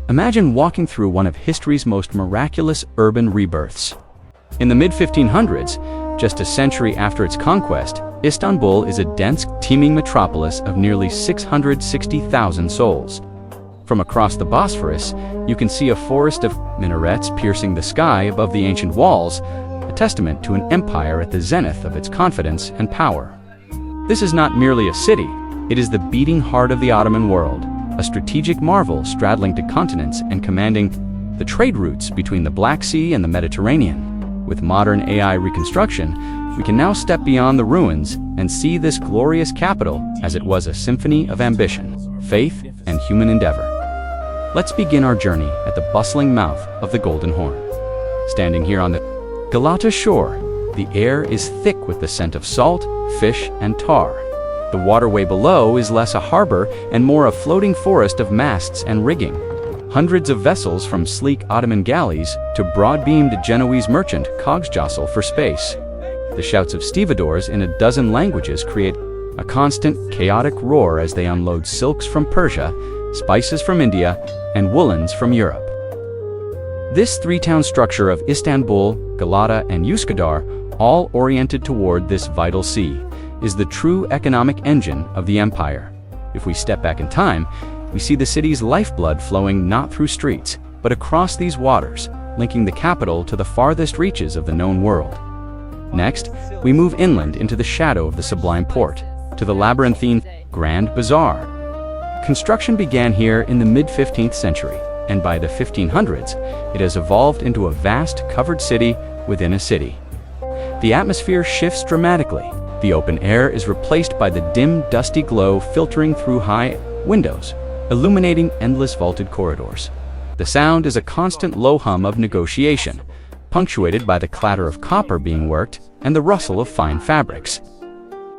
Imagine walking through one of history's most miraculous urban rebirths. In the mid-1500s, just a century after its conquest, Istanbul is a dense, teeming metropolis of nearly 660,000 souls. From across the Bosphorus, you can see a forest of minarets piercing the sky above the ancient walls, a testament to an empire at the zenith of its confidence and power. This is not merely a city, it is the beating heart of the Ottoman world, a strategic marvel straddling two continents and commanding the trade routes between the Black Sea and the Mediterranean. With modern AI reconstruction, we can now step beyond the ruins and see this glorious capital as it was a symphony of ambition, faith, and human endeavor. Let's begin our journey at the bustling mouth of the Golden Horn. Standing here on the Galata shore, the air is thick with the scent of salt, fish, and tar. The waterway below is less a harbor and more a floating forest of masts and rigging. Hundreds of vessels from sleek Ottoman galleys to broad-beamed Genoese merchant cogs jostle for space. The shouts of stevedores in a dozen languages create a constant, chaotic roar as they unload silks from Persia, spices from India, and woolens from Europe. This three-town structure of Istanbul, Galata, and Üsküdar, all oriented toward this vital sea, is the true economic engine of the empire. If we step back in time, we see the city's lifeblood flowing not through streets, but across these waters, linking the capital to the farthest reaches of the known world. Next, we move inland into the shadow of the sublime port, to the labyrinthine Grand Bazaar. Construction began here in the mid-15th century, and by the 1500s, it has evolved into a vast covered city within a city. The atmosphere shifts dramatically. The open air is replaced by the dim, dusty glow filtering through high windows, illuminating endless vaulted corridors. The sound is a constant low hum of negotiation, punctuated by the clatter of copper being worked and the rustle of fine fabrics.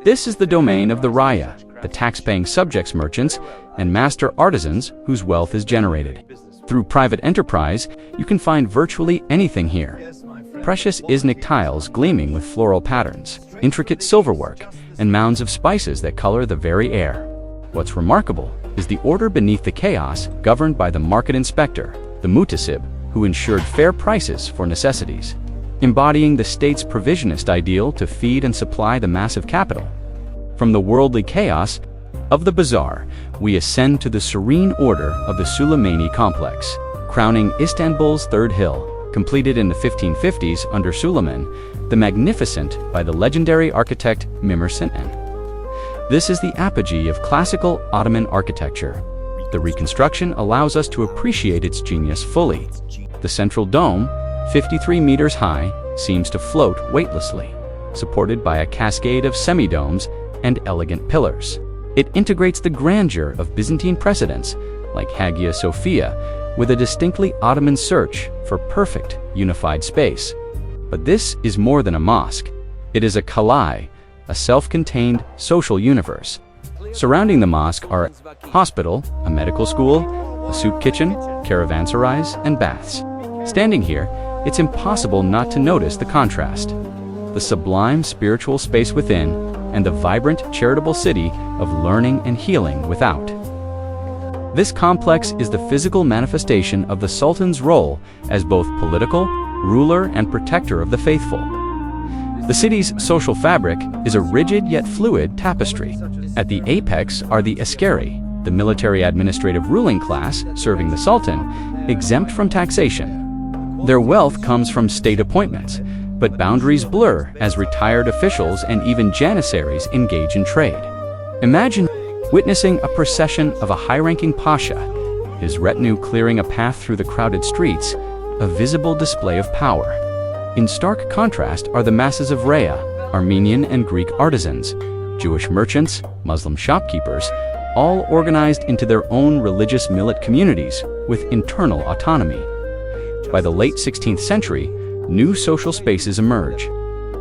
This is the domain of the Raya, the tax-paying subjects merchants and master artisans whose wealth is generated. Through private enterprise, you can find virtually anything here. Precious Iznik tiles gleaming with floral patterns, intricate silverwork, and mounds of spices that color the very air. What's remarkable is the order beneath the chaos, governed by the market inspector, the mutasib, who ensured fair prices for necessities, embodying the state's provisionist ideal to feed and supply the massive capital. From the worldly chaos of the bazaar, we ascend to the serene order of the Süleymaniye complex, crowning Istanbul's third hill, completed in the 1550s under Suleiman the Magnificent by the legendary architect Sinan. This is the apogee of classical Ottoman architecture. The reconstruction allows us to appreciate its genius fully. The central dome, 53 meters high, seems to float weightlessly, supported by a cascade of semi-domes and elegant pillars. It integrates the grandeur of Byzantine precedents, like Hagia Sophia, with a distinctly Ottoman search for perfect, unified space. But this is more than a mosque. It is a külliye, a self-contained social universe. Surrounding the mosque are a hospital, a medical school, a soup kitchen, caravanserais, and baths. Standing here, it's impossible not to notice the contrast. The sublime spiritual space within, and the vibrant, charitable city of learning and healing without. This complex is the physical manifestation of the Sultan's role as both political, ruler, and protector of the faithful. The city's social fabric is a rigid yet fluid tapestry. At the apex are the askeri, the military administrative ruling class serving the Sultan, exempt from taxation. Their wealth comes from state appointments, but boundaries blur as retired officials and even janissaries engage in trade. Imagine witnessing a procession of a high-ranking pasha, his retinue clearing a path through the crowded streets, a visible display of power. In stark contrast are the masses of Raya, Armenian and Greek artisans, Jewish merchants, Muslim shopkeepers, all organized into their own religious millet communities with internal autonomy. By the late 16th century, new social spaces emerge.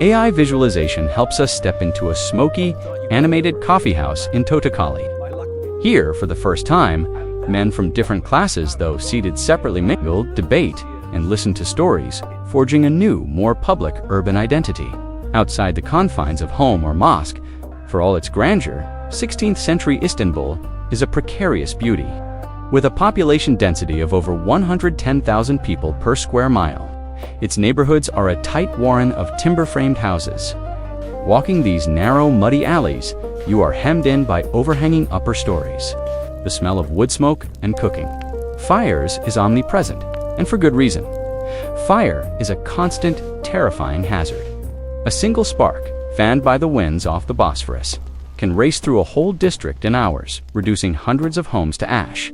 AI visualization helps us step into a smoky, animated coffeehouse in Topkapı. Here, for the first time, men from different classes, though seated separately, mingle, debate, and listen to stories, forging a new, more public urban identity. Outside the confines of home or mosque, for all its grandeur, 16th century Istanbul is a precarious beauty. With a population density of over 110,000 people per square mile, its neighborhoods are a tight warren of timber-framed houses. Walking these narrow, muddy alleys, you are hemmed in by overhanging upper stories, the smell of wood smoke and cooking. Fires is omnipresent, and for good reason. Fire is a constant, terrifying hazard. A single spark, fanned by the winds off the Bosphorus, can race through a whole district in hours, reducing hundreds of homes to ash.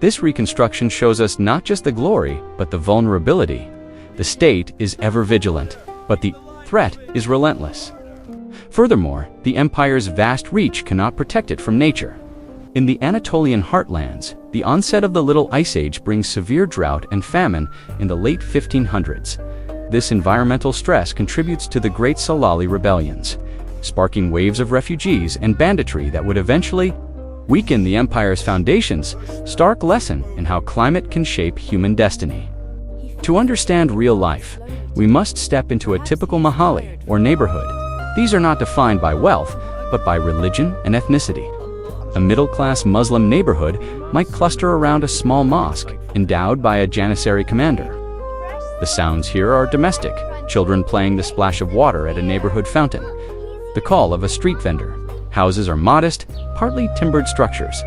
This reconstruction shows us not just the glory, but the vulnerability. The state is ever vigilant, but the threat is relentless. Furthermore, the empire's vast reach cannot protect it from nature. In the Anatolian heartlands, the onset of the Little Ice Age brings severe drought and famine in the late 1500s. This environmental stress contributes to the Great Salali rebellions, sparking waves of refugees and banditry that would eventually weaken the empire's foundations. Stark lesson in how climate can shape human destiny. To understand real life, we must step into a typical mahalle, or neighborhood. These are not defined by wealth, but by religion and ethnicity. A middle-class Muslim neighborhood might cluster around a small mosque endowed by a Janissary commander. The sounds here are domestic, children playing the splash of water at a neighborhood fountain, the call of a street vendor. Houses are modest, partly timbered structures.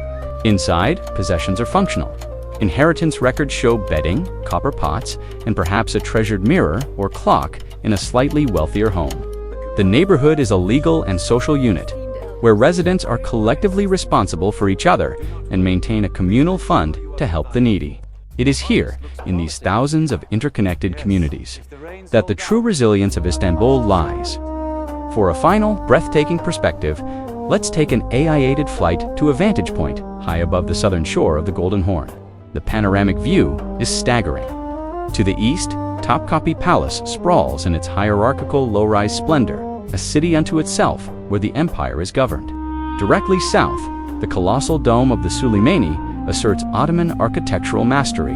Inside, possessions are functional. Inheritance records show bedding, copper pots, and perhaps a treasured mirror or clock in a slightly wealthier home. The neighborhood is a legal and social unit, where residents are collectively responsible for each other and maintain a communal fund to help the needy. It is here, in these thousands of interconnected communities, that the true resilience of Istanbul lies. For a final, breathtaking perspective, let's take an AI-aided flight to a vantage point high above the southern shore of the Golden Horn. The panoramic view is staggering. To the east, Topkapı Palace sprawls in its hierarchical low-rise splendor, a city unto itself where the empire is governed. Directly south, the colossal dome of the Süleymaniye asserts Ottoman architectural mastery.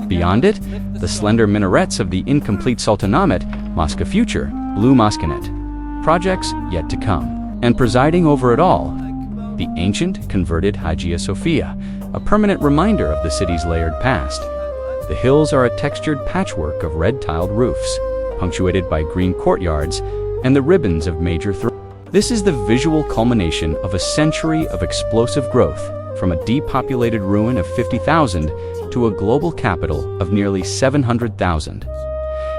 Beyond it, the slender minarets of the incomplete Sultanate Mosque future, Blue Mosquenet. Projects yet to come. And presiding over it all, the ancient, converted Hagia Sophia, a permanent reminder of the city's layered past. The hills are a textured patchwork of red-tiled roofs, punctuated by green courtyards and the ribbons of major This is the visual culmination of a century of explosive growth, from a depopulated ruin of 50,000 to a global capital of nearly 700,000.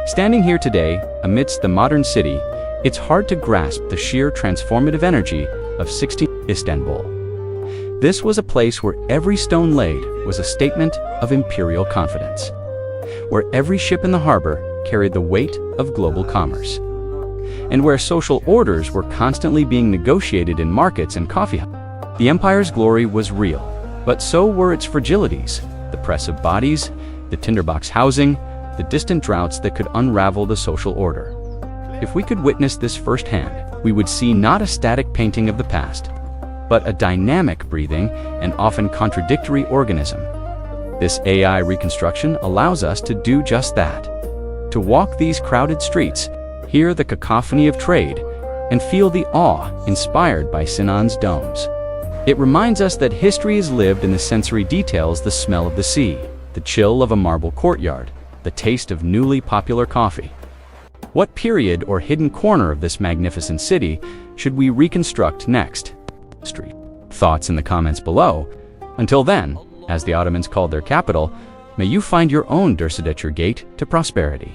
Standing here today, amidst the modern city, it's hard to grasp the sheer transformative energy of 16th Istanbul. This was a place where every stone laid was a statement of imperial confidence, where every ship in the harbor carried the weight of global commerce, and where social orders were constantly being negotiated in markets and coffee houses. The empire's glory was real, but so were its fragilities, the press of bodies, the tinderbox housing, the distant droughts that could unravel the social order. If we could witness this firsthand, we would see not a static painting of the past, but a dynamic, breathing, and often contradictory organism. This AI reconstruction allows us to do just that. To walk these crowded streets, hear the cacophony of trade, and feel the awe inspired by Sinan's domes. It reminds us that history is lived in the sensory details: the smell of the sea, the chill of a marble courtyard, the taste of newly popular coffee. What period or hidden corner of this magnificent city should we reconstruct next? Thoughts in the comments below. Until then, as the Ottomans called their capital, may you find your own Dersidetur gate to prosperity.